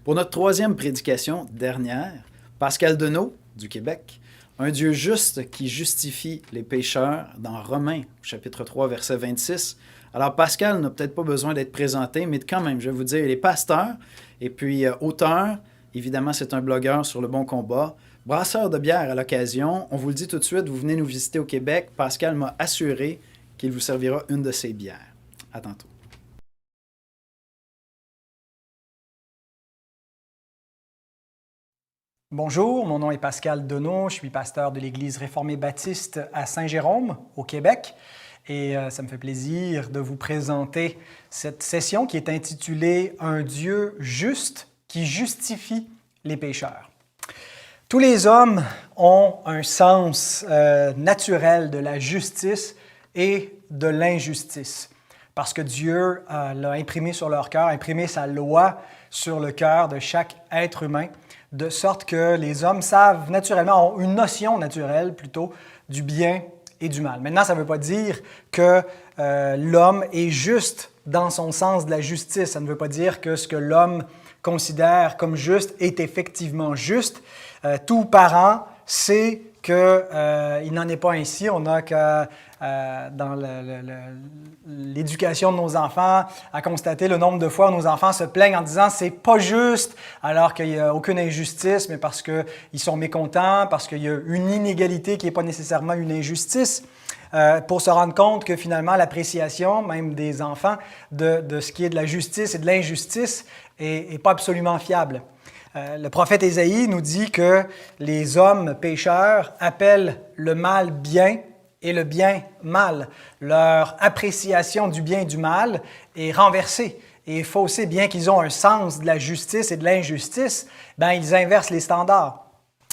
Pour notre troisième prédication dernière, Pascal Denot, du Québec, un Dieu juste qui justifie les pécheurs dans Romains, chapitre 3, verset 26. Alors Pascal n'a peut-être pas besoin d'être présenté, mais quand même, je vais vous dire, il est pasteur et puis auteur. Évidemment, c'est un blogueur sur le bon combat. Brasseur de bière à l'occasion. On vous le dit tout de suite, vous venez nous visiter au Québec. Pascal m'a assuré qu'il vous servira une de ses bières. À tantôt. Bonjour, mon nom est Pascal Denot, je suis pasteur de l'Église réformée baptiste à Saint-Jérôme, au Québec. Et ça me fait plaisir de vous présenter cette session qui est intitulée « Un Dieu juste qui justifie les pécheurs ». Tous les hommes ont un sens naturel de la justice et de l'injustice, parce que Dieu l'a imprimé sur leur cœur, imprimé sa loi sur le cœur de chaque être humain, de sorte que les hommes savent naturellement, ont une notion naturelle plutôt du bien et du mal. Maintenant, ça ne veut pas dire que l'homme est juste dans son sens de la justice. Ça ne veut pas dire que ce que l'homme considère comme juste est effectivement juste. Tout parent sait qu'il n'en est pas ainsi. On n'a qu'à, dans l'éducation de nos enfants, à constater le nombre de fois où nos enfants se plaignent en disant « c'est pas juste », alors qu'il n'y a aucune injustice, mais parce qu'ils sont mécontents, parce qu'il y a une inégalité qui n'est pas nécessairement une injustice, pour se rendre compte que finalement l'appréciation, même des enfants, de ce qui est de la justice et de l'injustice n'est pas absolument fiable. Le prophète Ésaïe nous dit que les hommes pécheurs appellent le mal bien et le bien mal. Leur appréciation du bien et du mal est renversée et faussée. Bien qu'ils ont un sens de la justice et de l'injustice, ils inversent les standards.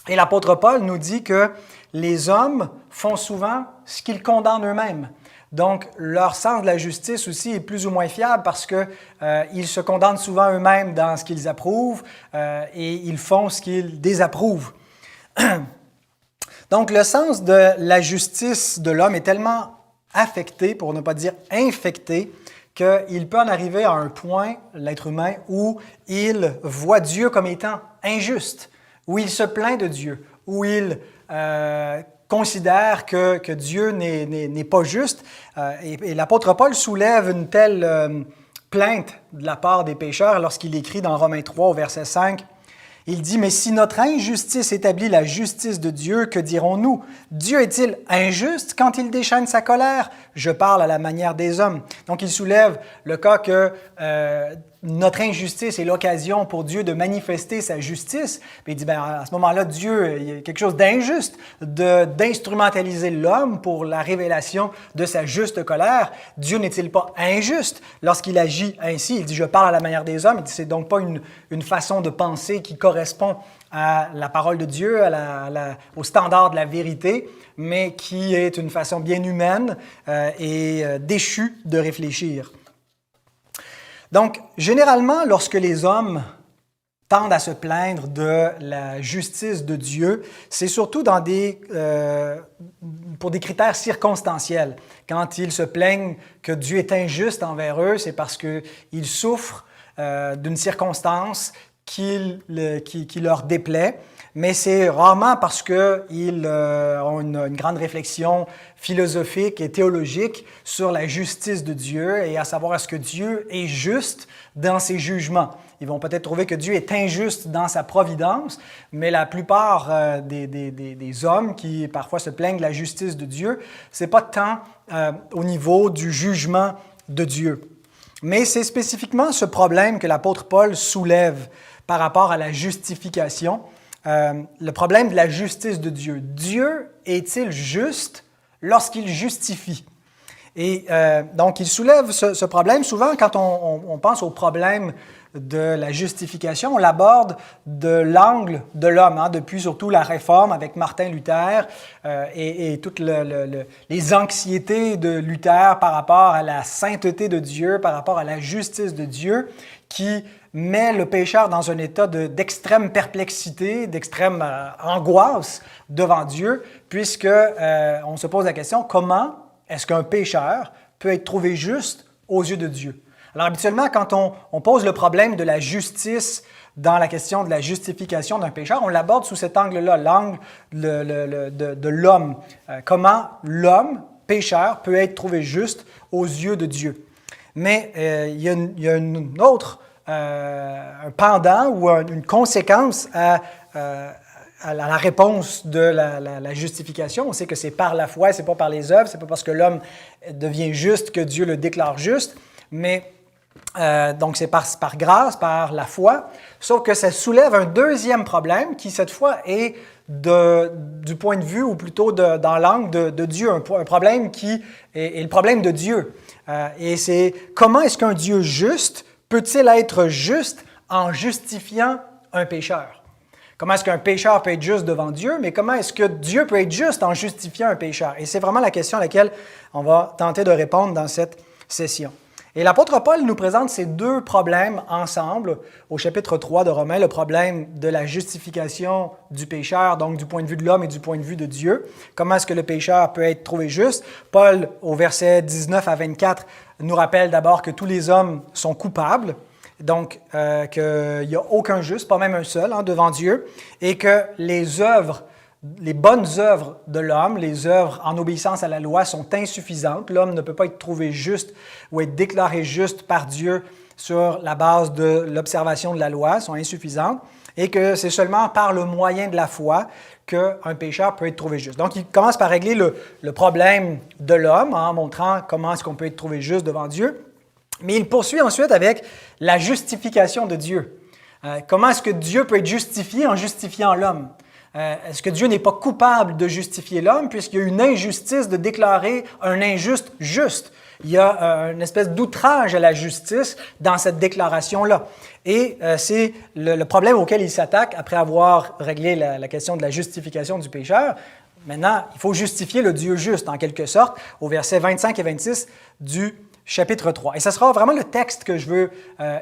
Et l'apôtre Paul nous dit que les hommes font souvent ce qu'ils condamnent eux-mêmes. Donc, leur sens de la justice aussi est plus ou moins fiable parce qu'ils se condamnent souvent eux-mêmes dans ce qu'ils approuvent et ils font ce qu'ils désapprouvent. Donc, le sens de la justice de l'homme est tellement affecté, pour ne pas dire infecté, qu'il peut en arriver à un point, l'être humain, où il voit Dieu comme étant injuste, où il se plaint de Dieu, où il considère que Dieu n'est pas juste. Et l'apôtre Paul soulève une telle plainte de la part des pécheurs lorsqu'il écrit dans Romains 3 au verset 5. Il dit « Mais si notre injustice établit la justice de Dieu, que dirons-nous? Dieu est-il injuste quand il déchaîne sa colère? Je parle à la manière des hommes. » Donc, il soulève le cas que notre injustice est l'occasion pour Dieu de manifester sa justice. Puis il dit, à ce moment-là, Dieu, il y a quelque chose d'injuste d'instrumentaliser l'homme pour la révélation de sa juste colère. Dieu n'est-il pas injuste lorsqu'il agit ainsi? Il dit, je parle à la manière des hommes. Il dit, c'est donc pas une façon de penser qui correspond à la parole de Dieu, au standard de la vérité, mais qui est une façon bien humaine et déchue de réfléchir. Donc, généralement, lorsque les hommes tendent à se plaindre de la justice de Dieu, c'est surtout pour des critères circonstanciels. Quand ils se plaignent que Dieu est injuste envers eux, c'est parce qu'ils souffrent d'une circonstance qui leur déplaît, mais c'est rarement parce qu'ils ont une grande réflexion philosophique et théologique sur la justice de Dieu et à savoir est-ce que Dieu est juste dans ses jugements. Ils vont peut-être trouver que Dieu est injuste dans sa providence, mais la plupart des hommes qui parfois se plaignent de la justice de Dieu, ce n'est pas tant au niveau du jugement de Dieu. Mais c'est spécifiquement ce problème que l'apôtre Paul soulève par rapport à la justification, le problème de la justice de Dieu. Dieu est-il juste lorsqu'il justifie? Et donc, il soulève ce problème. Souvent, quand on pense au problème de la justification, on l'aborde de l'angle de l'homme, depuis surtout la Réforme avec Martin Luther et toutes les anxiétés de Luther par rapport à la sainteté de Dieu, par rapport à la justice de Dieu, qui met le pécheur dans un état d'extrême perplexité, d'extrême angoisse devant Dieu, puisque on se pose la question, comment est-ce qu'un pécheur peut être trouvé juste aux yeux de Dieu? Alors habituellement, quand on pose le problème de la justice dans la question de la justification d'un pécheur, on l'aborde sous cet angle-là, l'angle de l'homme. Comment l'homme, pécheur, peut être trouvé juste aux yeux de Dieu. Mais il y a une autre, un pendant ou une conséquence à la réponse de la justification. On sait que c'est par la foi, c'est pas par les œuvres, c'est pas parce que l'homme devient juste que Dieu le déclare juste, mais donc c'est par grâce, par la foi, sauf que ça soulève un deuxième problème qui cette fois est du point de vue ou plutôt dans l'angle de Dieu, un problème qui est le problème de Dieu. Et c'est comment est-ce qu'un Dieu juste peut-il être juste en justifiant un pécheur? Comment est-ce qu'un pécheur peut être juste devant Dieu, mais comment est-ce que Dieu peut être juste en justifiant un pécheur? Et c'est vraiment la question à laquelle on va tenter de répondre dans cette session. Et l'apôtre Paul nous présente ces deux problèmes ensemble au chapitre 3 de Romains, le problème de la justification du pécheur, donc du point de vue de l'homme et du point de vue de Dieu. Comment est-ce que le pécheur peut être trouvé juste? Paul, au verset 19 à 24, nous rappelle d'abord que tous les hommes sont coupables, donc qu'il n'y a aucun juste, pas même un seul, devant Dieu, et que les bonnes œuvres de l'homme, les œuvres en obéissance à la loi sont insuffisantes. L'homme ne peut pas être trouvé juste ou être déclaré juste par Dieu sur la base de l'observation de la loi, sont insuffisantes, et que c'est seulement par le moyen de la foi qu'un pécheur peut être trouvé juste. Donc, il commence par régler le problème de l'homme en montrant comment est-ce qu'on peut être trouvé juste devant Dieu, mais il poursuit ensuite avec la justification de Dieu. Comment est-ce que Dieu peut être justifié en justifiant l'homme? Est-ce que Dieu n'est pas coupable de justifier l'homme puisqu'il y a une injustice de déclarer un injuste juste? Il y a une espèce d'outrage à la justice dans cette déclaration-là. Et c'est le problème auquel il s'attaque après avoir réglé la question de la justification du pécheur. Maintenant, il faut justifier le Dieu juste, en quelque sorte, au versets 25 et 26 du chapitre 3. Et ce sera vraiment le texte que je veux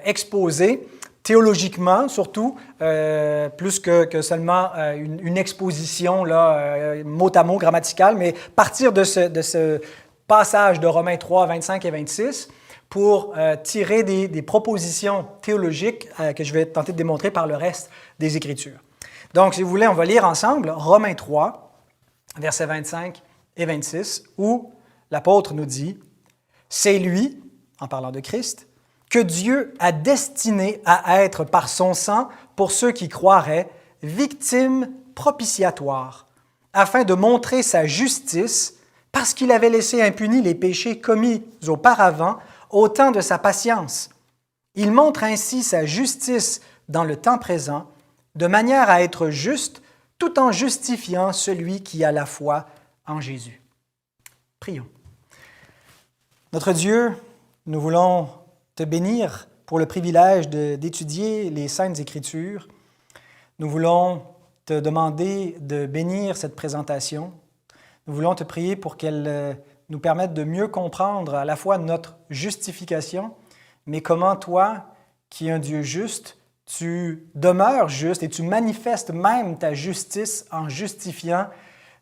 exposer théologiquement, surtout, plus que seulement une exposition là, mot à mot grammaticale, mais partir de ce passage de Romains 3, 25 et 26 pour tirer des propositions théologiques que je vais tenter de démontrer par le reste des Écritures. Donc, si vous voulez, on va lire ensemble Romains 3, versets 25 et 26, où l'apôtre nous dit « C'est lui, en parlant de Christ, que Dieu a destiné à être par son sang, pour ceux qui croiraient, victime propitiatoire, afin de montrer sa justice, parce qu'il avait laissé impunis les péchés commis auparavant au temps de sa patience. Il montre ainsi sa justice dans le temps présent, de manière à être juste, tout en justifiant celui qui a la foi en Jésus. » Prions. Notre Dieu, nous voulons te bénir pour le privilège d'étudier les Saintes Écritures. Nous voulons te demander de bénir cette présentation. Nous voulons te prier pour qu'elle nous permette de mieux comprendre à la fois notre justification, mais comment toi, qui es un Dieu juste, tu demeures juste et tu manifestes même ta justice en justifiant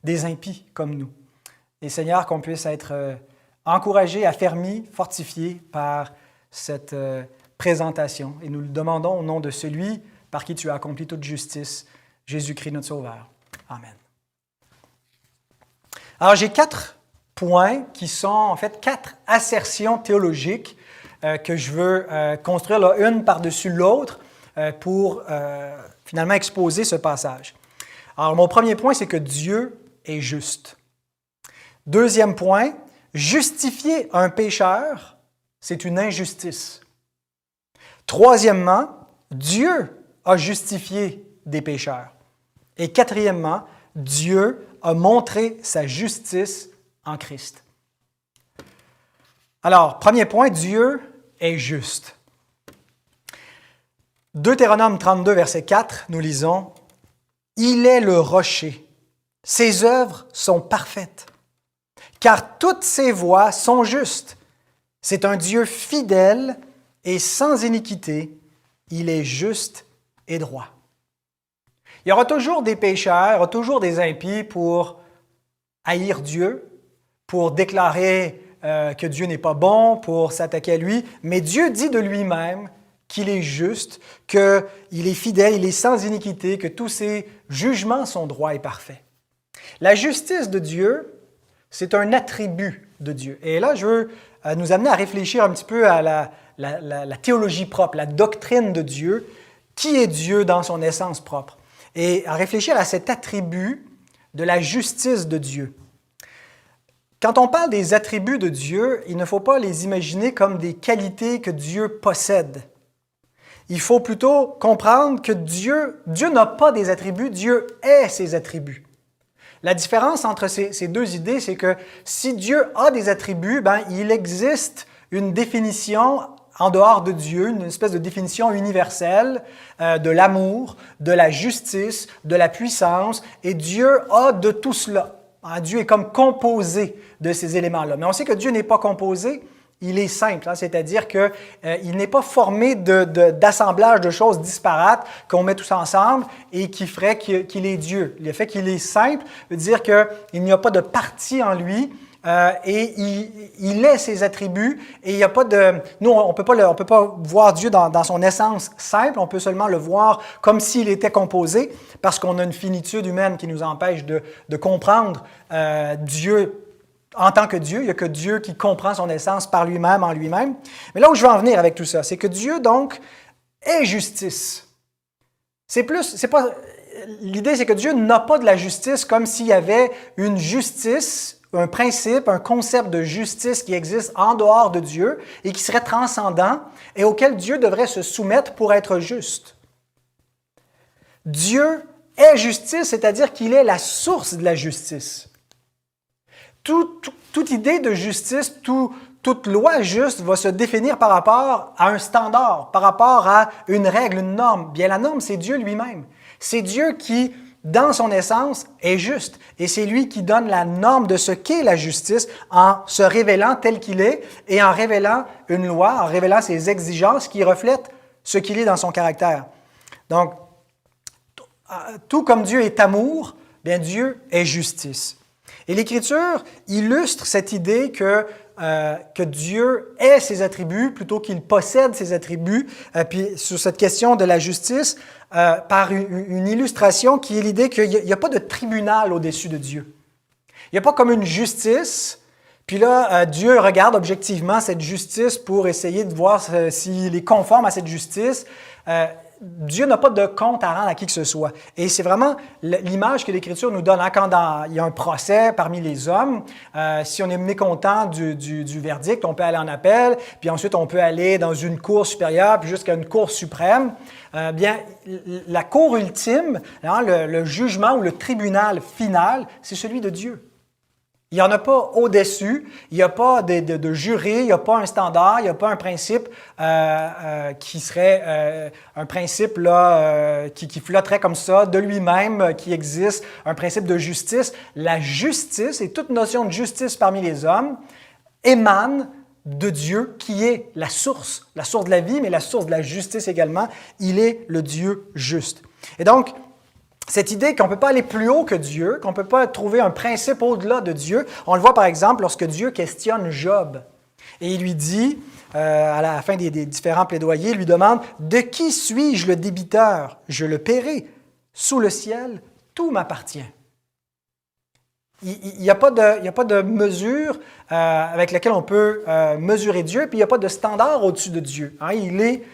des impies comme nous. Et Seigneur, qu'on puisse être encouragés, affermis, fortifiés par cette présentation. Et nous le demandons au nom de celui par qui tu as accompli toute justice, Jésus-Christ notre Sauveur. Amen. Alors, j'ai 4 points qui sont en fait 4 assertions théologiques que je veux construire là, une par-dessus l'autre pour finalement exposer ce passage. Alors, mon premier point, c'est que Dieu est juste. Deuxième point, justifier un pécheur, c'est une injustice. Troisièmement, Dieu a justifié des pécheurs. Et quatrièmement, Dieu a montré sa justice en Christ. Alors, premier point, Dieu est juste. Deutéronome 32, verset 4, nous lisons « Il est le rocher, ses œuvres sont parfaites, car toutes ses voies sont justes. C'est un Dieu fidèle et sans iniquité, il est juste et droit. » Il y aura toujours des pécheurs, il y aura toujours des impies pour haïr Dieu, pour déclarer que Dieu n'est pas bon pour s'attaquer à lui, mais Dieu dit de lui-même qu'il est juste, qu'il est fidèle, il est sans iniquité, que tous ses jugements sont droits et parfaits. La justice de Dieu, c'est un attribut de Dieu. Et là, je veux nous amener à réfléchir un petit peu à la théologie propre, la doctrine de Dieu, qui est Dieu dans son essence propre, et à réfléchir à cet attribut de la justice de Dieu. Quand on parle des attributs de Dieu, il ne faut pas les imaginer comme des qualités que Dieu possède. Il faut plutôt comprendre que Dieu n'a pas des attributs, Dieu est ses attributs. La différence entre ces deux idées, c'est que si Dieu a des attributs, il existe une définition en dehors de Dieu, une espèce de définition universelle de l'amour, de la justice, de la puissance, et Dieu a de tout cela. Dieu est comme composé de ces éléments-là. Mais on sait que Dieu n'est pas composé, il est simple, c'est-à-dire qu'il n'est pas formé d'assemblage de choses disparates qu'on met tous ensemble et qui ferait qu'il est Dieu. Le fait qu'il est simple veut dire qu'il n'y a pas de partie en lui et il est ses attributs et il n'y a pas de... Nous, on peut pas voir Dieu dans son essence simple, on peut seulement le voir comme s'il était composé parce qu'on a une finitude humaine qui nous empêche de comprendre Dieu en tant que Dieu. Il n'y a que Dieu qui comprend son essence par lui-même, en lui-même. Mais là où je veux en venir avec tout ça, c'est que Dieu, donc, est justice. L'idée, c'est que Dieu n'a pas de la justice comme s'il y avait une justice, un principe, un concept de justice qui existe en dehors de Dieu et qui serait transcendant et auquel Dieu devrait se soumettre pour être juste. Dieu est justice, c'est-à-dire qu'il est la source de la justice. Toute idée de justice, toute loi juste va se définir par rapport à un standard, par rapport à une règle, une norme. Bien, la norme, c'est Dieu lui-même. C'est Dieu qui, dans son essence, est juste. Et c'est lui qui donne la norme de ce qu'est la justice en se révélant tel qu'il est et en révélant une loi, en révélant ses exigences qui reflètent ce qu'il est dans son caractère. Donc, tout comme Dieu est amour, bien Dieu est justice. Et l'Écriture illustre cette idée que Dieu ait ses attributs plutôt qu'il possède ses attributs. Puis sur cette question de la justice, par une illustration qui est l'idée qu'il n'y a pas de tribunal au-dessus de Dieu. Il n'y a pas comme une justice, puis là, Dieu regarde objectivement cette justice pour essayer de voir s'il est conforme à cette justice. Dieu n'a pas de compte à rendre à qui que ce soit. Et c'est vraiment l'image que l'Écriture nous donne. Quand il y a un procès parmi les hommes, si on est mécontent du verdict, on peut aller en appel, puis ensuite on peut aller dans une cour supérieure, puis jusqu'à une cour suprême. Bien, la cour ultime, le jugement ou le tribunal final, c'est celui de Dieu. Il n'y en a pas au-dessus, il n'y a pas de jury, il n'y a pas un standard, il n'y a pas un principe qui serait un principe là, qui flotterait comme ça, de lui-même, qui existe, un principe de justice. La justice et toute notion de justice parmi les hommes émane de Dieu qui est la source de la vie, mais la source de la justice également. Il est le Dieu juste. Et donc, cette idée qu'on ne peut pas aller plus haut que Dieu, qu'on ne peut pas trouver un principe au-delà de Dieu, on le voit par exemple lorsque Dieu questionne Job. Et il lui dit, à la fin des différents plaidoyers, il lui demande « De qui suis-je le débiteur? Je le paierai. Sous le ciel, tout m'appartient. » Il n'y a pas de mesure avec laquelle on peut mesurer Dieu, puis il n'y a pas de standard au-dessus de Dieu.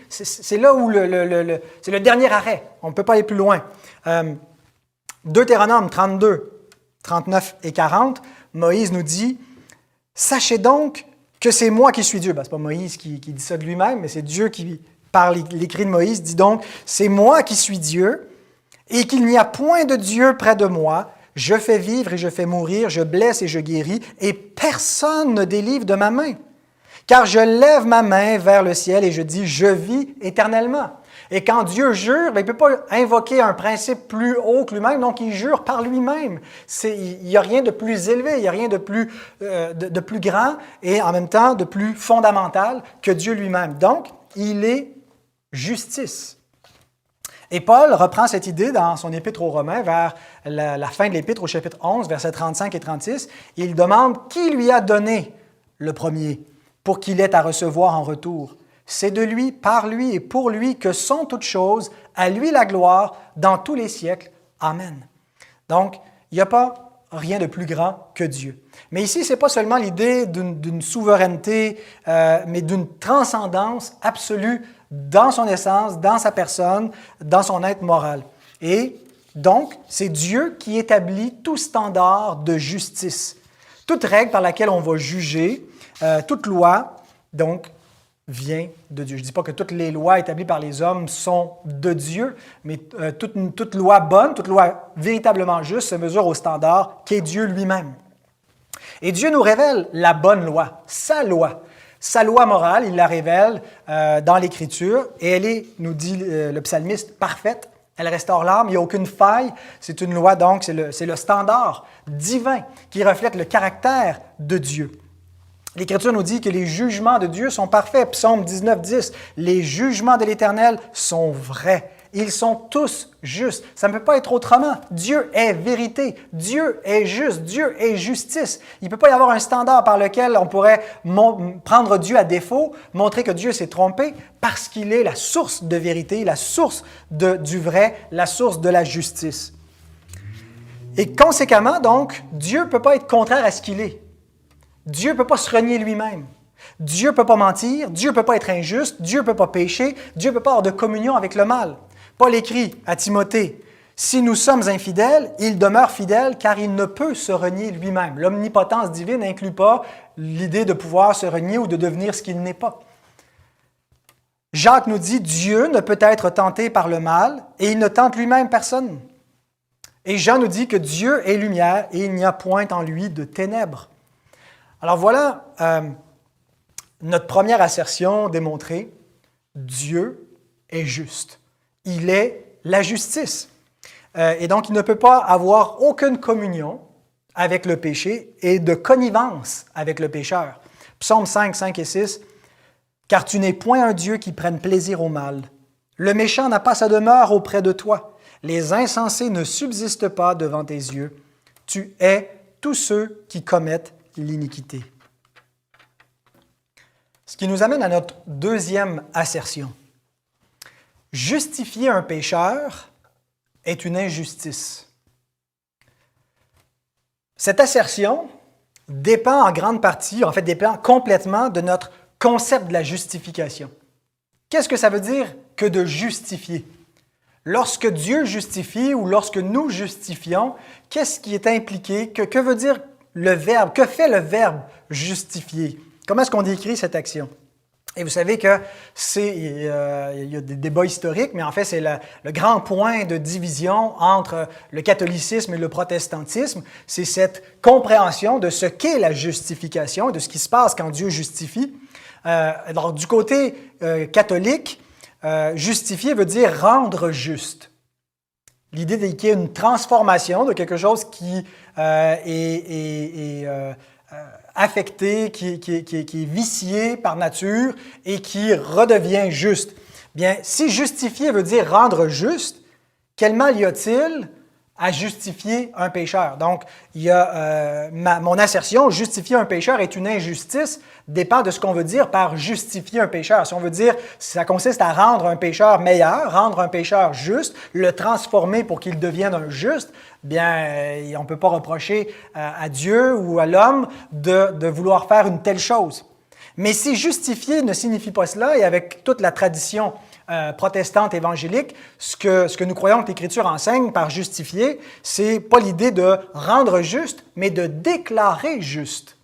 C'est là où c'est le dernier arrêt. On ne peut pas aller plus loin. Deutéronome 32, 39 et 40, Moïse nous dit « Sachez donc que c'est moi qui suis Dieu. » Ce n'est pas Moïse qui dit ça de lui-même, mais c'est Dieu qui, par l'écrit de Moïse, dit donc « C'est moi qui suis Dieu et qu'il n'y a point de Dieu près de moi. Je fais vivre et je fais mourir, je blesse et je guéris, et personne ne délivre de ma main. Car je lève ma main vers le ciel et je dis « Je vis éternellement. » Et quand Dieu jure, il ne peut pas invoquer un principe plus haut que lui-même, donc il jure par lui-même. Il n'y a rien de plus élevé, il n'y a rien de plus grand et en même temps de plus fondamental que Dieu lui-même. Donc, il est justice. Et Paul reprend cette idée dans son épître aux Romains, vers la fin de l'épître, au chapitre 11, versets 35 et 36. Il demande qui lui a donné le premier, pour qu'il ait à recevoir en retour. C'est de lui, par lui et pour lui que sont toutes choses, à lui la gloire dans tous les siècles. Amen. Donc, il n'y a pas rien de plus grand que Dieu. Mais ici, ce n'est pas seulement l'idée d'une souveraineté, mais d'une transcendance absolue dans son essence, dans sa personne, dans son être moral. Et donc, c'est Dieu qui établit tout standard de justice. Toute règle par laquelle on va juger, toute loi, donc, vient de Dieu. Je ne dis pas que toutes les lois établies par les hommes sont de Dieu, mais toute loi bonne, toute loi véritablement juste se mesure au standard qu'est Dieu lui-même. Et Dieu nous révèle la bonne loi, sa loi morale, il la révèle dans l'Écriture, et elle est, nous dit le psalmiste, parfaite. Elle restaure l'âme, il n'y a aucune faille. C'est une loi, donc, c'est le standard divin qui reflète le caractère de Dieu. L'Écriture nous dit que les jugements de Dieu sont parfaits. Psaume 19, 10. Les jugements de l'Éternel sont vrais. Ils sont tous justes. Ça ne peut pas être autrement. Dieu est vérité. Dieu est juste. Dieu est justice. Il ne peut pas y avoir un standard par lequel on pourrait prendre Dieu à défaut, montrer que Dieu s'est trompé, parce qu'il est la source de vérité, la source du vrai, la source de la justice. Et conséquemment, donc, Dieu ne peut pas être contraire à ce qu'il est. Dieu ne peut pas se renier lui-même. Dieu ne peut pas mentir, Dieu ne peut pas être injuste, Dieu ne peut pas pécher, Dieu ne peut pas avoir de communion avec le mal. Paul écrit à Timothée, « Si nous sommes infidèles, il demeure fidèle car il ne peut se renier lui-même. » L'omnipotence divine n'inclut pas l'idée de pouvoir se renier ou de devenir ce qu'il n'est pas. Jacques nous dit, « Dieu ne peut être tenté par le mal et il ne tente lui-même personne. » Et Jean nous dit que Dieu est lumière et il n'y a point en lui de ténèbres. Alors voilà notre première assertion démontrée. Dieu est juste. Il est la justice. Et donc, il ne peut pas avoir aucune communion avec le péché et de connivence avec le pécheur. Psaume 5, 5 et 6. « Car tu n'es point un Dieu qui prenne plaisir au mal. Le méchant n'a pas sa demeure auprès de toi. Les insensés ne subsistent pas devant tes yeux. Tu hais tous ceux qui commettent l'iniquité. » Ce qui nous amène à notre deuxième assertion. Justifier un pécheur est une injustice. Cette assertion dépend en grande partie, en fait dépend complètement de notre concept de la justification. Qu'est-ce que ça veut dire que de justifier? Lorsque Dieu justifie ou lorsque nous justifions, qu'est-ce qui est impliqué? Que veut dire le verbe? Que fait le verbe justifier? Comment est-ce qu'on décrit cette action? Et vous savez que il y a des débats historiques, mais en fait, c'est le grand point de division entre le catholicisme et le protestantisme. C'est cette compréhension de ce qu'est la justification, de ce qui se passe quand Dieu justifie. Alors, du côté catholique, justifier veut dire rendre juste. L'idée qu'il y ait une transformation de quelque chose qui est affecté, qui est vicié par nature et qui redevient juste. Bien, si justifier veut dire rendre juste, quel mal y a-t-il à justifier un pécheur? Donc, il y a mon assertion, justifier un pécheur est une injustice, dépend de ce qu'on veut dire par justifier un pécheur. Si on veut dire, ça consiste à rendre un pécheur meilleur, rendre un pécheur juste, le transformer pour qu'il devienne un juste, bien, on ne peut pas reprocher à Dieu ou à l'homme de vouloir faire une telle chose. Mais si justifier ne signifie pas cela, et avec toute la tradition protestante évangélique, ce que nous croyons que l'Écriture enseigne par justifier, c'est pas l'idée de rendre juste, mais de déclarer juste.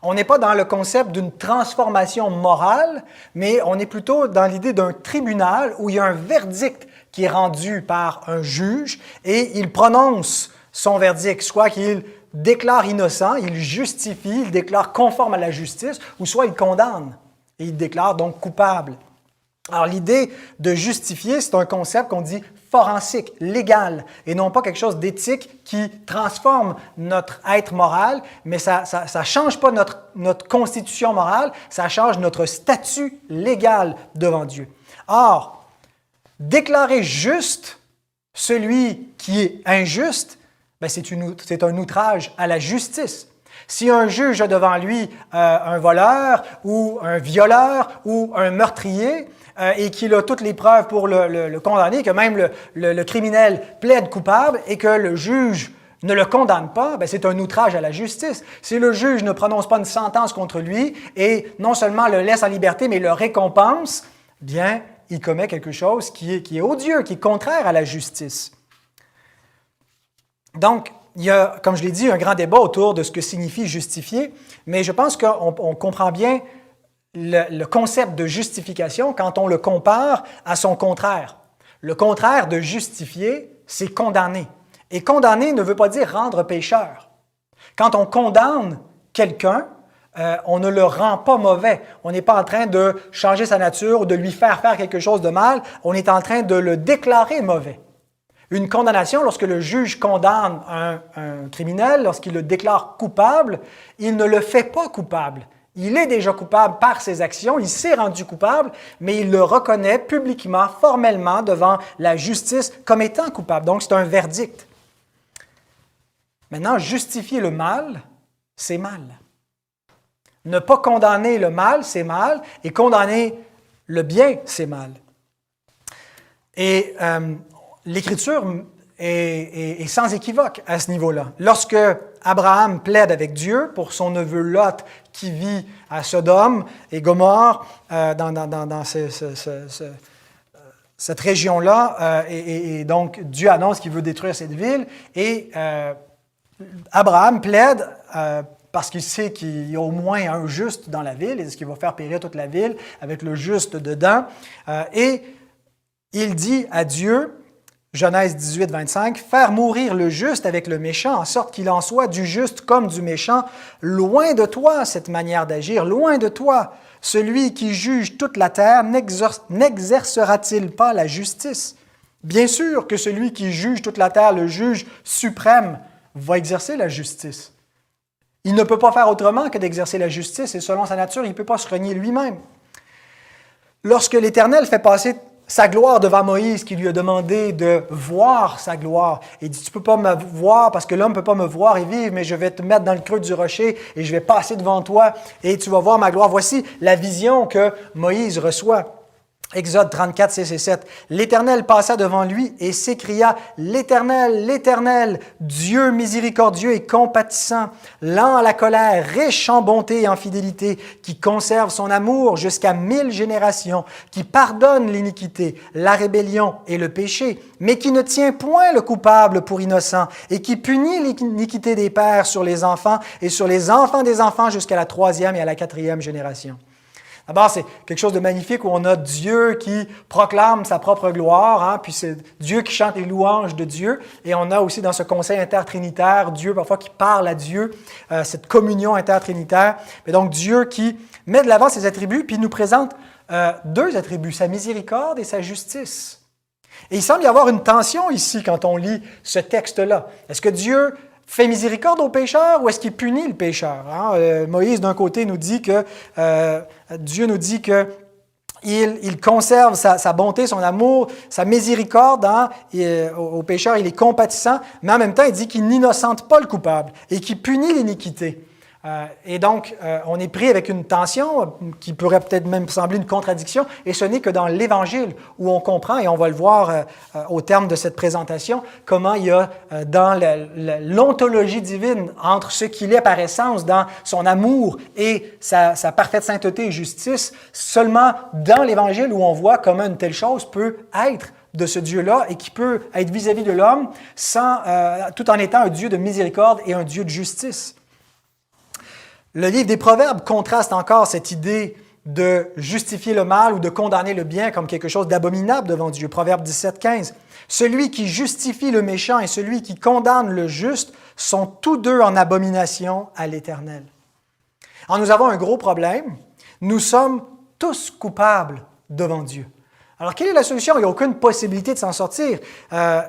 On n'est pas dans le concept d'une transformation morale, mais on est plutôt dans l'idée d'un tribunal où il y a un verdict qui est rendu par un juge et il prononce son verdict, soit qu'il déclare innocent, il justifie, il déclare conforme à la justice, ou soit il condamne et il déclare donc coupable. Alors l'idée de justifier, c'est un concept qu'on dit forensique, légal, et non pas quelque chose d'éthique qui transforme notre être moral, mais ça change pas notre constitution morale, ça change notre statut légal devant Dieu. Or, déclarer juste celui qui est injuste, bien, c'est un outrage à la justice. Si un juge a devant lui un voleur ou un violeur ou un meurtrier et qu'il a toutes les preuves pour le condamner, que même le criminel plaide coupable et que le juge ne le condamne pas, bien, c'est un outrage à la justice. Si le juge ne prononce pas une sentence contre lui et non seulement le laisse en liberté, mais le récompense, bien, il commet quelque chose qui est odieux, qui est contraire à la justice. Donc, il y a, comme je l'ai dit, un grand débat autour de ce que signifie justifier, mais je pense qu'on comprend bien le concept de justification quand on le compare à son contraire. Le contraire de justifier, c'est condamner. Et condamner ne veut pas dire rendre pécheur. Quand on condamne quelqu'un, on ne le rend pas mauvais. On n'est pas en train de changer sa nature ou de lui faire quelque chose de mal. On est en train de le déclarer mauvais. Une condamnation, lorsque le juge condamne un criminel, lorsqu'il le déclare coupable, il ne le fait pas coupable. Il est déjà coupable par ses actions, il s'est rendu coupable, mais il le reconnaît publiquement, formellement, devant la justice comme étant coupable. Donc, c'est un verdict. Maintenant, justifier le mal, c'est mal. Ne pas condamner le mal, c'est mal, et condamner le bien, c'est mal. Et l'Écriture est sans équivoque à ce niveau-là. Lorsque Abraham plaide avec Dieu pour son neveu Lot qui vit à Sodome et Gomorrhe, dans cette région-là, et donc Dieu annonce qu'il veut détruire cette ville, et Abraham plaide parce qu'il sait qu'il y a au moins un juste dans la ville, et ce qu'il va faire périr toute la ville avec le juste dedans, et il dit à Dieu, Genèse 18, 25, « Faire mourir le juste avec le méchant, en sorte qu'il en soit du juste comme du méchant. Loin de toi cette manière d'agir, loin de toi. Celui qui juge toute la terre n'exercera-t-il pas la justice? Bien sûr que celui qui juge toute la terre, le juge suprême, va exercer la justice. Il ne peut pas faire autrement que d'exercer la justice, et selon sa nature, il ne peut pas se renier lui-même. Lorsque l'Éternel fait passer sa gloire devant Moïse, qui lui a demandé de voir sa gloire. Il dit, tu ne peux pas me voir parce que l'homme ne peut pas me voir et vivre, mais je vais te mettre dans le creux du rocher et je vais passer devant toi et tu vas voir ma gloire. Voici la vision que Moïse reçoit. Exode 34, 6 et 7. L'Éternel passa devant lui et s'écria, « L'Éternel, l'Éternel, Dieu miséricordieux et compatissant, lent à la colère, riche en bonté et en fidélité, qui conserve son amour jusqu'à 1000 générations, qui pardonne l'iniquité, la rébellion et le péché, mais qui ne tient point le coupable pour innocent, et qui punit l'iniquité des pères sur les enfants et sur les enfants des enfants jusqu'à la 3e et à la 4e génération. » D'abord, c'est quelque chose de magnifique où on a Dieu qui proclame sa propre gloire, puis c'est Dieu qui chante les louanges de Dieu. Et on a aussi dans ce conseil intertrinitaire, Dieu parfois qui parle à Dieu, cette communion intertrinitaire. Mais donc Dieu qui met de l'avant ses attributs, puis il nous présente deux attributs, sa miséricorde et sa justice. Et il semble y avoir une tension ici quand on lit ce texte-là. Est-ce que Dieu fait miséricorde aux pécheurs ou est-ce qu'il punit le pécheur? Moïse, d'un côté, nous dit que Dieu nous dit que il conserve sa bonté, son amour, sa miséricorde aux pécheurs, il est compatissant, mais en même temps, il dit qu'il n'innocente pas le coupable et qu'il punit l'iniquité. Et donc, on est pris avec une tension qui pourrait peut-être même sembler une contradiction, et ce n'est que dans l'Évangile où on comprend, et on va le voir au terme de cette présentation, comment il y a dans l'ontologie divine, entre ce qu'il est par essence, dans son amour et sa parfaite sainteté et justice, seulement dans l'Évangile où on voit comment une telle chose peut être de ce Dieu-là et qui peut être vis-à-vis de l'homme tout en étant un Dieu de miséricorde et un Dieu de justice. Le livre des Proverbes contraste encore cette idée de justifier le mal ou de condamner le bien comme quelque chose d'abominable devant Dieu. Proverbe 17, 15. « Celui qui justifie le méchant et celui qui condamne le juste sont tous deux en abomination à l'Éternel. » Alors nous avons un gros problème. Nous sommes tous coupables devant Dieu. Alors, quelle est la solution? Il n'y a aucune possibilité de s'en sortir.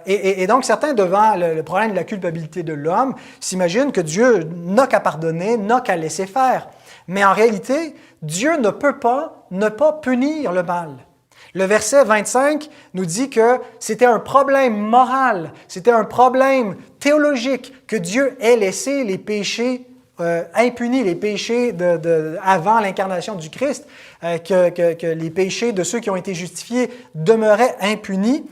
Et donc, certains, devant le problème de la culpabilité de l'homme, s'imaginent que Dieu n'a qu'à pardonner, n'a qu'à laisser faire. Mais en réalité, Dieu ne peut pas ne pas punir le mal. Le verset 25 nous dit que c'était un problème moral, c'était un problème théologique que Dieu ait laissé les péchés impuni les péchés avant l'incarnation du Christ, que les péchés de ceux qui ont été justifiés demeuraient impunis.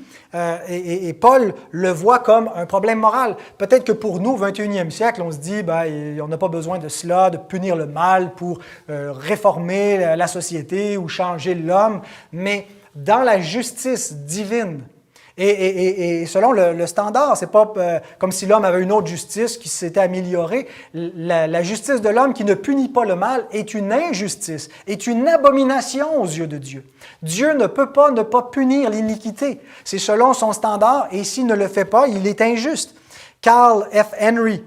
Et Paul le voit comme un problème moral. Peut-être que pour nous, au 21e siècle, on se dit on n'a pas besoin de cela, de punir le mal pour réformer la société ou changer l'homme, mais dans la justice divine, et selon le standard, c'est pas comme si l'homme avait une autre justice qui s'était améliorée. La justice de l'homme qui ne punit pas le mal est une injustice, est une abomination aux yeux de Dieu. Dieu ne peut pas ne pas punir l'iniquité. C'est selon son standard, et s'il ne le fait pas, il est injuste. Carl F. Henry,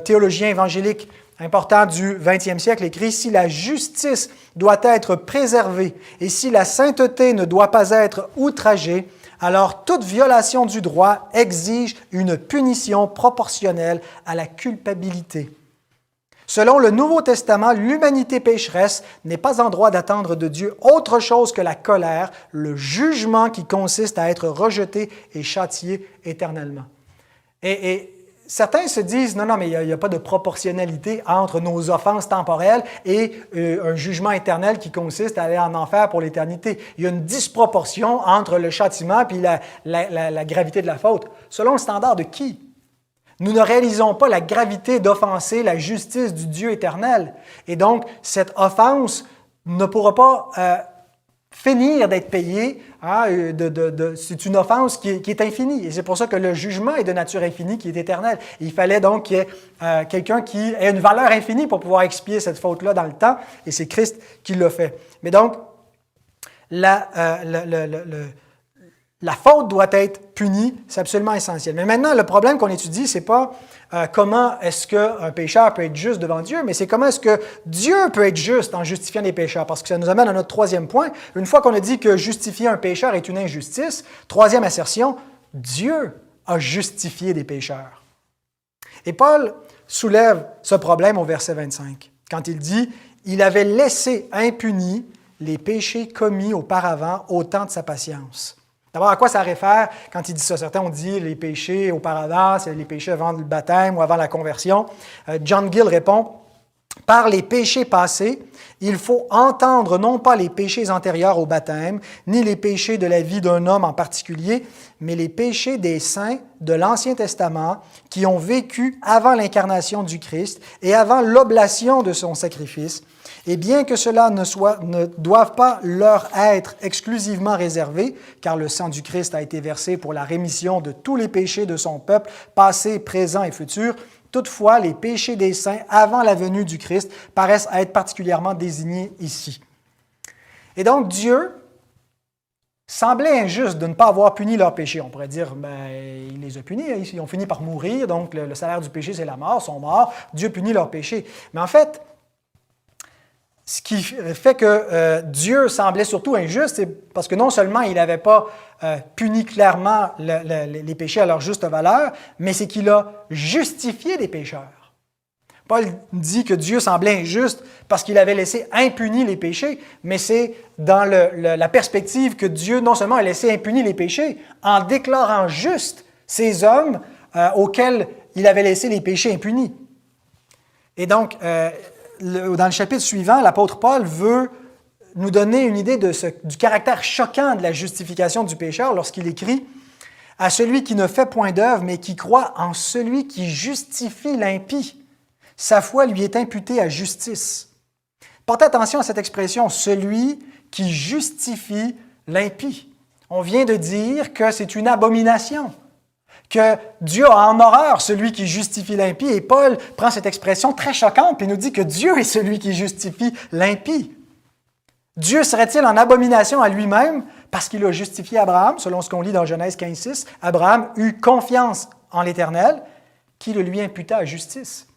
théologien évangélique important du 20e siècle, écrit « Si la justice doit être préservée et si la sainteté ne doit pas être outragée, alors toute violation du droit exige une punition proportionnelle à la culpabilité. Selon le Nouveau Testament, l'humanité pécheresse n'est pas en droit d'attendre de Dieu autre chose que la colère, le jugement qui consiste à être rejeté et châtié éternellement. » Et certains se disent, non, mais il n'y a pas de proportionnalité entre nos offenses temporelles et un jugement éternel qui consiste à aller en enfer pour l'éternité. Il y a une disproportion entre le châtiment et la gravité de la faute. Selon le standard de qui? Nous ne réalisons pas la gravité d'offenser la justice du Dieu éternel. Et donc, cette offense ne pourra pas finir d'être payé, c'est une offense qui est infinie. Et c'est pour ça que le jugement est de nature infinie, qui est éternel. Et il fallait donc qu'il y ait quelqu'un qui ait une valeur infinie pour pouvoir expier cette faute-là dans le temps, et c'est Christ qui l'a fait. Mais donc, la faute doit être punie, c'est absolument essentiel. Mais maintenant, le problème qu'on étudie, ce n'est pas comment est-ce qu'un pécheur peut être juste devant Dieu, mais c'est comment est-ce que Dieu peut être juste en justifiant les pécheurs. Parce que ça nous amène à notre troisième point. Une fois qu'on a dit que justifier un pécheur est une injustice, troisième assertion, Dieu a justifié des pécheurs. Et Paul soulève ce problème au verset 25, quand il dit « Il avait laissé impunis les péchés commis auparavant au temps de sa patience. » D'abord, à quoi ça réfère quand il dit ça? Certains ont dit les péchés auparavant, c'est les péchés avant le baptême ou avant la conversion. John Gill répond, « Par les péchés passés, il faut entendre non pas les péchés antérieurs au baptême, ni les péchés de la vie d'un homme en particulier, mais les péchés des saints de l'Ancien Testament qui ont vécu avant l'incarnation du Christ et avant l'oblation de son sacrifice. Et bien que cela ne doive pas leur être exclusivement réservé, car le sang du Christ a été versé pour la rémission de tous les péchés de son peuple, passés, présents et futurs, toutefois, les péchés des saints avant la venue du Christ paraissent être particulièrement désignés ici. Et donc, Dieu semblait injuste de ne pas avoir puni leurs péchés. On pourrait dire, il les a punis, ils ont fini par mourir, donc le salaire du péché, c'est la mort, ils sont morts, Dieu punit leurs péchés. Mais en fait, ce qui fait que Dieu semblait surtout injuste, c'est parce que non seulement il n'avait pas puni clairement les péchés à leur juste valeur, mais c'est qu'il a justifié les pécheurs. Paul dit que Dieu semblait injuste parce qu'il avait laissé impunis les péchés, mais c'est dans la perspective que Dieu non seulement a laissé impunis les péchés, en déclarant juste ces hommes auxquels il avait laissé les péchés impunis. Et donc, dans le chapitre suivant, l'apôtre Paul veut nous donner une idée du caractère choquant de la justification du pécheur lorsqu'il écrit « À celui qui ne fait point d'œuvre, mais qui croit en celui qui justifie l'impie, sa foi lui est imputée à justice. » Portez attention à cette expression « celui qui justifie l'impie ». On vient de dire que c'est une abomination, que Dieu a en horreur celui qui justifie l'impie. Et Paul prend cette expression très choquante et nous dit que Dieu est celui qui justifie l'impie. Dieu serait-il en abomination à lui-même parce qu'il a justifié Abraham, selon ce qu'on lit dans Genèse 15:6? Abraham eut confiance en l'Éternel, qui le lui imputa à justice.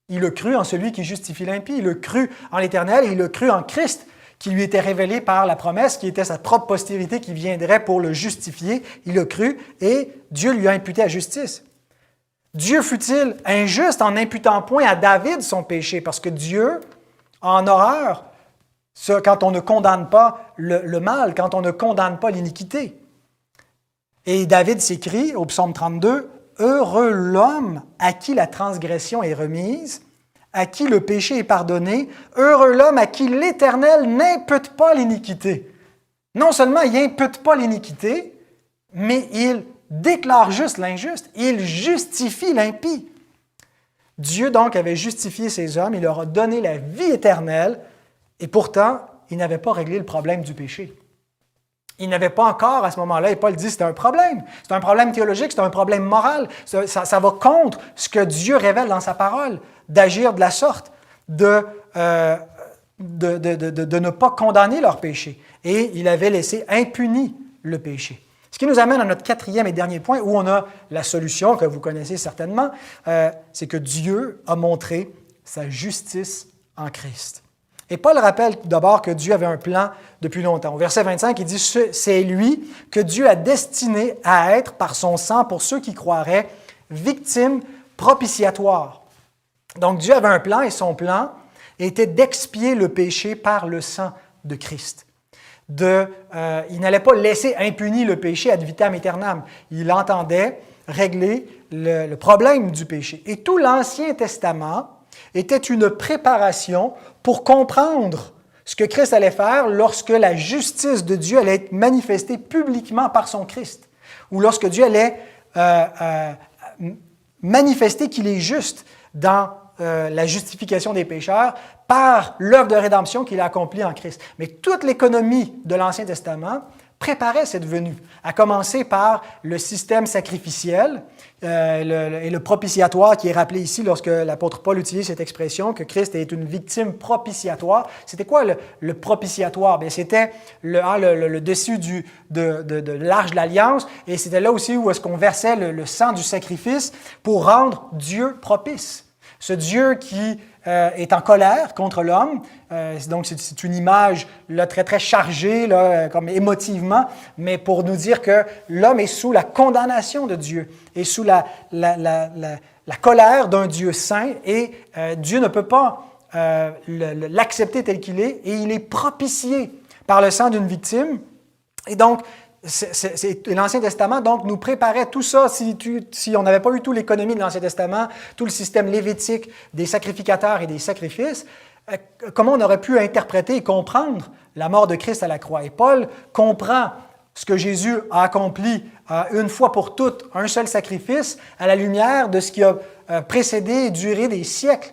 Il a cru en celui qui justifie l'impie, il a cru en l'Éternel, il a cru en Christ, qui lui était révélé par la promesse, qui était sa propre postérité qui viendrait pour le justifier. Il a cru et Dieu lui a imputé à justice. Dieu fut-il injuste en n'imputant point à David son péché? Parce que Dieu a en horreur quand on ne condamne pas le mal, quand on ne condamne pas l'iniquité. Et David s'écrit au psaume 32, « Heureux l'homme à qui la transgression est remise, à qui le péché est pardonné, heureux l'homme à qui l'Éternel n'impute pas l'iniquité. Non seulement il n'impute pas l'iniquité, mais il déclare juste l'injuste, il justifie l'impie. Dieu donc avait justifié ces hommes, il leur a donné la vie éternelle, et pourtant, il n'avait pas réglé le problème du péché. Il n'avait pas encore, à ce moment-là, et Paul dit c'est un problème. C'est un problème théologique, c'est un problème moral. Ça va contre ce que Dieu révèle dans sa parole, d'agir de la sorte, de ne pas condamner leur péché. Et il avait laissé impuni le péché. Ce qui nous amène à notre quatrième et dernier point, où on a la solution que vous connaissez certainement, c'est que Dieu a montré sa justice en Christ. Et Paul rappelle d'abord que Dieu avait un plan depuis longtemps. Au verset 25, il dit « C'est lui que Dieu a destiné à être, par son sang, pour ceux qui croiraient, victime propitiatoire. » Donc Dieu avait un plan, et son plan était d'expier le péché par le sang de Christ. Il n'allait pas laisser impuni le péché ad vitam aeternam. Il entendait régler le problème du péché. Et tout l'Ancien Testament était une préparation pour comprendre ce que Christ allait faire lorsque la justice de Dieu allait être manifestée publiquement par son Christ, ou lorsque Dieu allait manifester qu'il est juste dans la justification des pécheurs par l'œuvre de rédemption qu'il a accomplie en Christ. Mais toute l'économie de l'Ancien Testament préparait cette venue, à commencer par le système sacrificiel et le propitiatoire qui est rappelé ici lorsque l'apôtre Paul utilise cette expression que Christ est une victime propitiatoire. C'était quoi le propitiatoire? Bien, c'était le dessus de l'arche de l'Alliance, et c'était là aussi où est-ce qu'on versait le sang du sacrifice pour rendre Dieu propice. Ce Dieu qui est en colère contre l'homme, donc c'est une image là, très, très chargée, là, comme émotivement, mais pour nous dire que l'homme est sous la condamnation de Dieu, et sous la colère d'un Dieu saint, et Dieu ne peut pas l'accepter tel qu'il est, et il est propitié par le sang d'une victime. Et donc, l'Ancien Testament donc, nous préparait tout ça. Si on n'avait pas eu toute l'économie de l'Ancien Testament, tout le système lévitique des sacrificateurs et des sacrifices, comment on aurait pu interpréter et comprendre la mort de Christ à la croix? Et Paul comprend ce que Jésus a accompli une fois pour toutes, un seul sacrifice, à la lumière de ce qui a précédé et duré des siècles,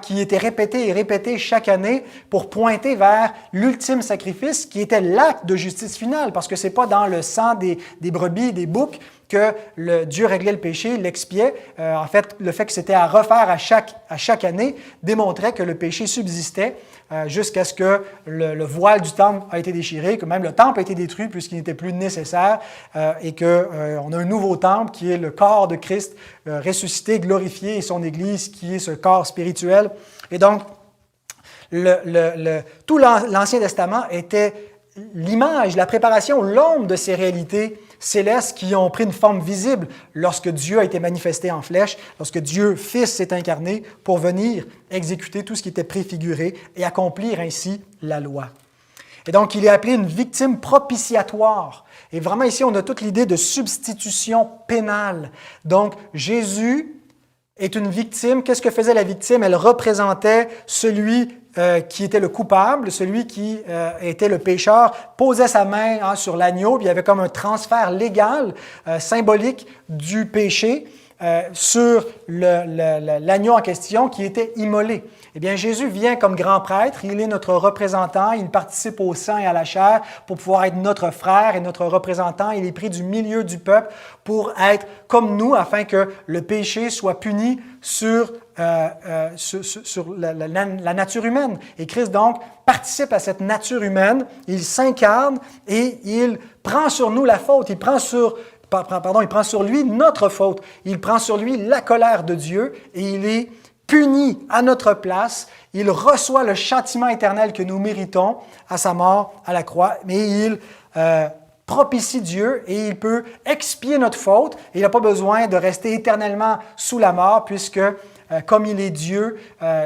qui était répété et répété chaque année pour pointer vers l'ultime sacrifice qui était l'acte de justice finale, parce que ce n'est pas dans le sang des brebis, des boucs, que Dieu réglait le péché, l'expiait. En fait, le fait que c'était à refaire à chaque année démontrait que le péché subsistait jusqu'à ce que le voile du temple a été déchiré, que même le temple a été détruit puisqu'il n'était plus nécessaire, et qu'on a un nouveau temple qui est le corps de Christ ressuscité, glorifié, et son Église qui est ce corps spirituel. Et donc, tout l'Ancien Testament était l'image, la préparation, l'ombre de ces réalités célestes qui ont pris une forme visible lorsque Dieu a été manifesté en flèche, lorsque Dieu, Fils, s'est incarné pour venir exécuter tout ce qui était préfiguré et accomplir ainsi la loi. Et donc, il est appelé une victime propitiatoire. Et vraiment, ici, on a toute l'idée de substitution pénale. Donc, Jésus est une victime. Qu'est-ce que faisait la victime? Elle représentait celui qui était le coupable, celui qui était le pécheur, posait sa main sur l'agneau, puis il y avait comme un transfert légal, symbolique du péché sur l'agneau en question qui était immolé. Eh bien, Jésus vient comme grand prêtre, il est notre représentant, il participe au sang et à la chair pour pouvoir être notre frère et notre représentant. Il est pris du milieu du peuple pour être comme nous, afin que le péché soit puni sur la nature humaine. Et Christ, donc, participe à cette nature humaine, il s'incarne et il prend sur nous la faute, il prend sur lui notre faute, il prend sur lui la colère de Dieu et il est puni à notre place, il reçoit le châtiment éternel que nous méritons à sa mort à la croix, mais il propicie Dieu et il peut expier notre faute et il n'a pas besoin de rester éternellement sous la mort puisque comme il est Dieu,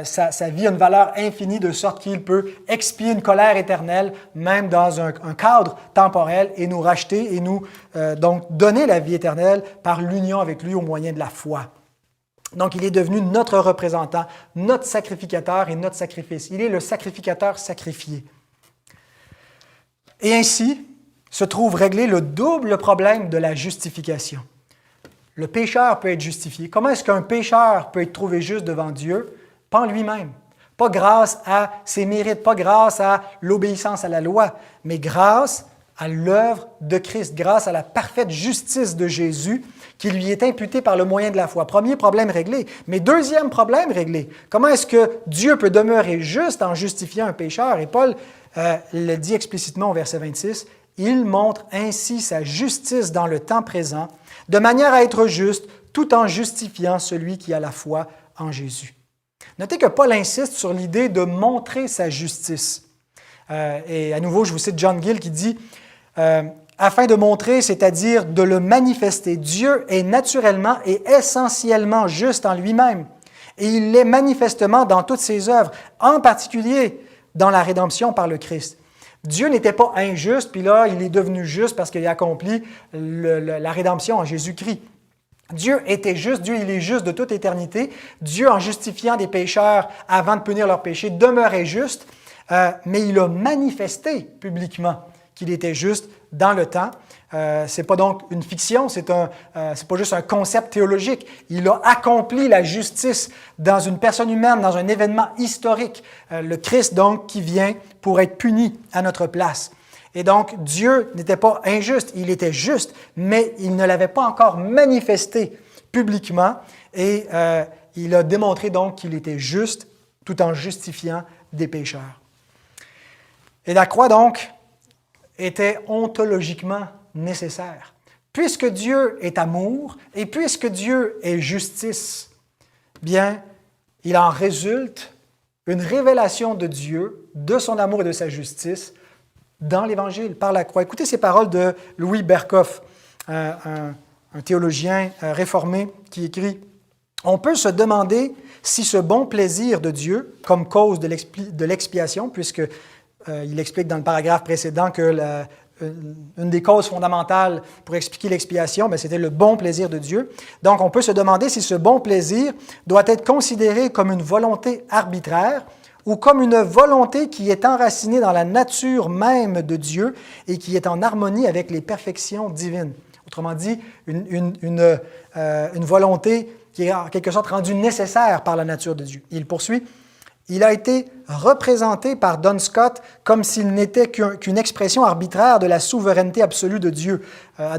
sa vie a une valeur infinie de sorte qu'il peut expier une colère éternelle même dans un cadre temporel et nous racheter et nous donc donner la vie éternelle par l'union avec lui au moyen de la foi. Donc, il est devenu notre représentant, notre sacrificateur et notre sacrifice. Il est le sacrificateur sacrifié. Et ainsi se trouve réglé le double problème de la justification. Le pécheur peut être justifié. Comment est-ce qu'un pécheur peut être trouvé juste devant Dieu? Pas en lui-même, pas grâce à ses mérites, pas grâce à l'obéissance à la loi, mais grâce à l'œuvre de Christ, grâce à la parfaite justice de Jésus qui lui est imputée par le moyen de la foi. Premier problème réglé. Mais deuxième problème réglé. Comment est-ce que Dieu peut demeurer juste en justifiant un pécheur? Et Paul le dit explicitement au verset 26. Il montre ainsi sa justice dans le temps présent, de manière à être juste, tout en justifiant celui qui a la foi en Jésus. Notez que Paul insiste sur l'idée de montrer sa justice. Et à nouveau, je vous cite John Gill qui dit afin de montrer, c'est-à-dire de le manifester. Dieu est naturellement et essentiellement juste en lui-même. Et il l'est manifestement dans toutes ses œuvres, en particulier dans la rédemption par le Christ. Dieu n'était pas injuste, puis là, il est devenu juste parce qu'il a accompli la rédemption en Jésus-Christ. Dieu était juste, Dieu il est juste de toute éternité. Dieu, en justifiant des pécheurs avant de punir leurs péchés, demeurait juste, mais il a manifesté publiquement qu'il était juste dans le temps. Ce n'est pas donc une fiction, c'est pas juste un concept théologique. Il a accompli la justice dans une personne humaine, dans un événement historique. Le Christ, donc, qui vient pour être puni à notre place. Et donc, Dieu n'était pas injuste, il était juste, mais il ne l'avait pas encore manifesté publiquement. Et il a démontré donc qu'il était juste tout en justifiant des pécheurs. Et la croix, donc, était ontologiquement nécessaire. Puisque Dieu est amour et puisque Dieu est justice, bien, il en résulte une révélation de Dieu, de son amour et de sa justice dans l'Évangile, par la croix. Écoutez ces paroles de Louis Berkhof, un théologien réformé qui écrit « On peut se demander si ce bon plaisir de Dieu, comme cause de l'expiation, puisque il explique dans le paragraphe précédent que une des causes fondamentales pour expliquer l'expiation, c'était le bon plaisir de Dieu. Donc, on peut se demander si ce bon plaisir doit être considéré comme une volonté arbitraire ou comme une volonté qui est enracinée dans la nature même de Dieu et qui est en harmonie avec les perfections divines. Autrement dit, une volonté qui est en quelque sorte rendue nécessaire par la nature de Dieu. Il poursuit. Il a été représenté par Duns Scott comme s'il n'était qu'une expression arbitraire de la souveraineté absolue de Dieu.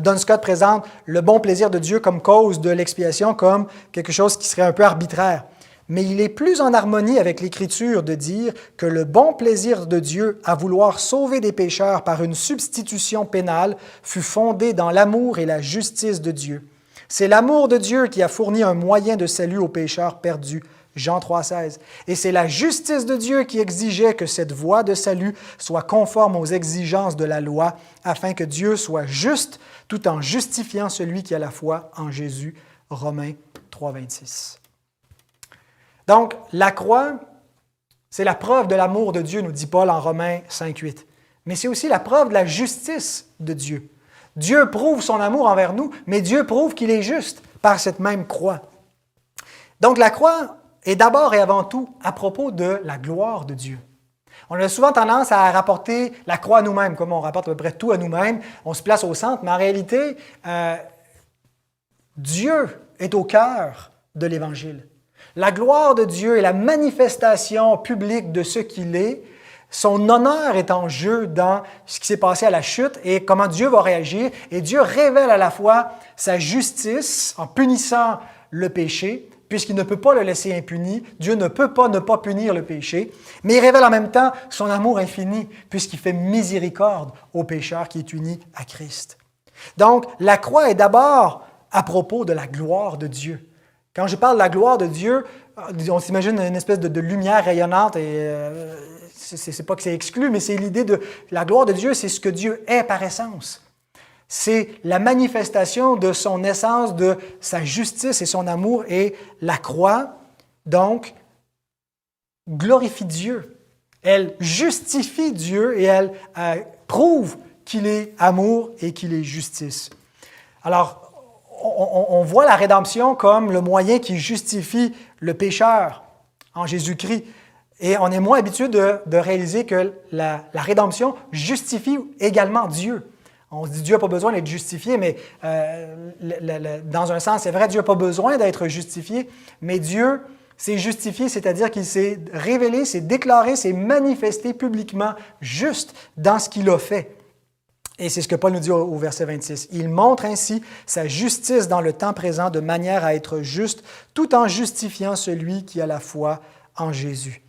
Duns Scott présente le bon plaisir de Dieu comme cause de l'expiation, comme quelque chose qui serait un peu arbitraire. Mais il est plus en harmonie avec l'Écriture de dire que le bon plaisir de Dieu à vouloir sauver des pécheurs par une substitution pénale fut fondé dans l'amour et la justice de Dieu. C'est l'amour de Dieu qui a fourni un moyen de salut aux pécheurs perdus. Jean 3,16. Et c'est la justice de Dieu qui exigeait que cette voie de salut soit conforme aux exigences de la loi, afin que Dieu soit juste tout en justifiant celui qui a la foi en Jésus. Romains 3,26. Donc, la croix, c'est la preuve de l'amour de Dieu, nous dit Paul en Romains 5,8. Mais c'est aussi la preuve de la justice de Dieu. Dieu prouve son amour envers nous, mais Dieu prouve qu'il est juste par cette même croix. Donc, la croix est d'abord et avant tout à propos de la gloire de Dieu. On a souvent tendance à rapporter la croix à nous-mêmes, comme on rapporte à peu près tout à nous-mêmes, on se place au centre, mais en réalité, Dieu est au cœur de l'Évangile. La gloire de Dieu est la manifestation publique de ce qu'il est. Son honneur est en jeu dans ce qui s'est passé à la chute et comment Dieu va réagir. Et Dieu révèle à la fois sa justice en punissant le péché, puisqu'il ne peut pas le laisser impuni. Dieu ne peut pas ne pas punir le péché, mais il révèle en même temps son amour infini, puisqu'il fait miséricorde au pécheur qui est uni à Christ. Donc, la croix est d'abord à propos de la gloire de Dieu. Quand je parle de la gloire de Dieu, on s'imagine une espèce de lumière rayonnante, et c'est pas que c'est exclu, mais c'est l'idée de la gloire de Dieu, c'est ce que Dieu est par essence. C'est la manifestation de son essence, de sa justice et son amour. Et la croix, donc, glorifie Dieu. Elle justifie Dieu et elle prouve qu'il est amour et qu'il est justice. Alors, on voit la rédemption comme le moyen qui justifie le pécheur en Jésus-Christ. Et on est moins habitué de réaliser que la rédemption justifie également Dieu. On se dit Dieu n'a pas besoin d'être justifié, mais dans un sens, c'est vrai, Dieu n'a pas besoin d'être justifié, mais Dieu s'est justifié, c'est-à-dire qu'il s'est révélé, s'est déclaré, s'est manifesté publiquement juste dans ce qu'il a fait. Et c'est ce que Paul nous dit au verset 26. Il montre ainsi sa justice dans le temps présent de manière à être juste, tout en justifiant celui qui a la foi en Jésus.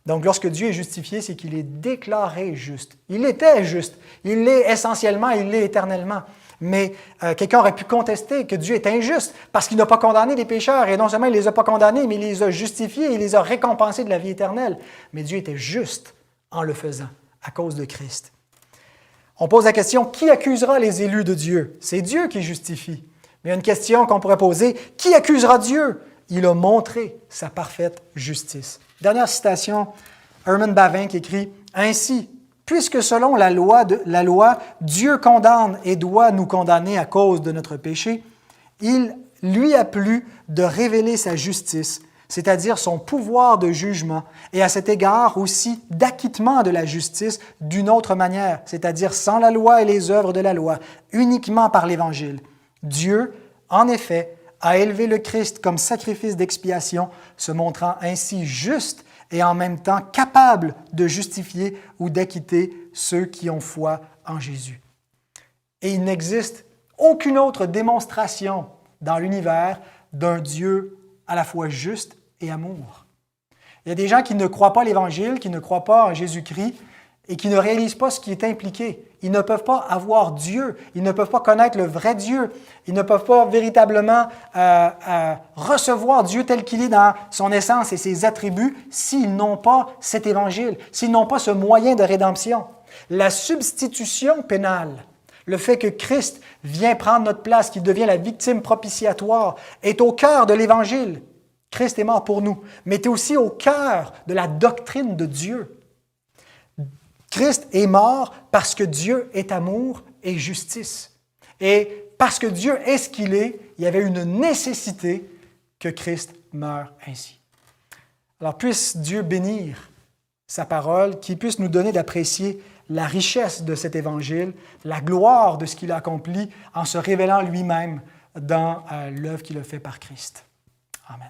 Donc, lorsque Dieu est justifié, c'est qu'il est déclaré juste. Il était juste. Il l'est essentiellement, il l'est éternellement. Mais quelqu'un aurait pu contester que Dieu est injuste parce qu'il n'a pas condamné les pécheurs. Et non seulement il ne les a pas condamnés, mais il les a justifiés, il les a récompensés de la vie éternelle. Mais Dieu était juste en le faisant, à cause de Christ. On pose la question, qui accusera les élus de Dieu? C'est Dieu qui justifie. Mais il y a une question qu'on pourrait poser, qui accusera Dieu? Il a montré sa parfaite justice. Dernière citation, Herman Bavinck écrit « Ainsi, puisque selon la loi, Dieu condamne et doit nous condamner à cause de notre péché, il lui a plu de révéler sa justice, c'est-à-dire son pouvoir de jugement, et à cet égard aussi d'acquittement de la justice d'une autre manière, c'est-à-dire sans la loi et les œuvres de la loi, uniquement par l'Évangile. Dieu, en effet, a élevé le Christ comme sacrifice d'expiation, se montrant ainsi juste et en même temps capable de justifier ou d'acquitter ceux qui ont foi en Jésus. Et il n'existe aucune autre démonstration dans l'univers d'un Dieu à la fois juste et amour. Il y a des gens qui ne croient pas l'Évangile, qui ne croient pas en Jésus-Christ et qui ne réalisent pas ce qui est impliqué. Ils ne peuvent pas avoir Dieu, ils ne peuvent pas connaître le vrai Dieu, ils ne peuvent pas véritablement recevoir Dieu tel qu'il est dans son essence et ses attributs s'ils n'ont pas cet Évangile, s'ils n'ont pas ce moyen de rédemption. La substitution pénale, le fait que Christ vient prendre notre place, qu'il devient la victime propitiatoire, est au cœur de l'Évangile. Christ est mort pour nous, mais est aussi au cœur de la doctrine de Dieu. Christ est mort parce que Dieu est amour et justice. Et parce que Dieu est ce qu'il est, il y avait une nécessité que Christ meure ainsi. Alors puisse Dieu bénir sa parole, qu'il puisse nous donner d'apprécier la richesse de cet évangile, la gloire de ce qu'il a accompli en se révélant lui-même dans l'œuvre qu'il a faite par Christ. Amen.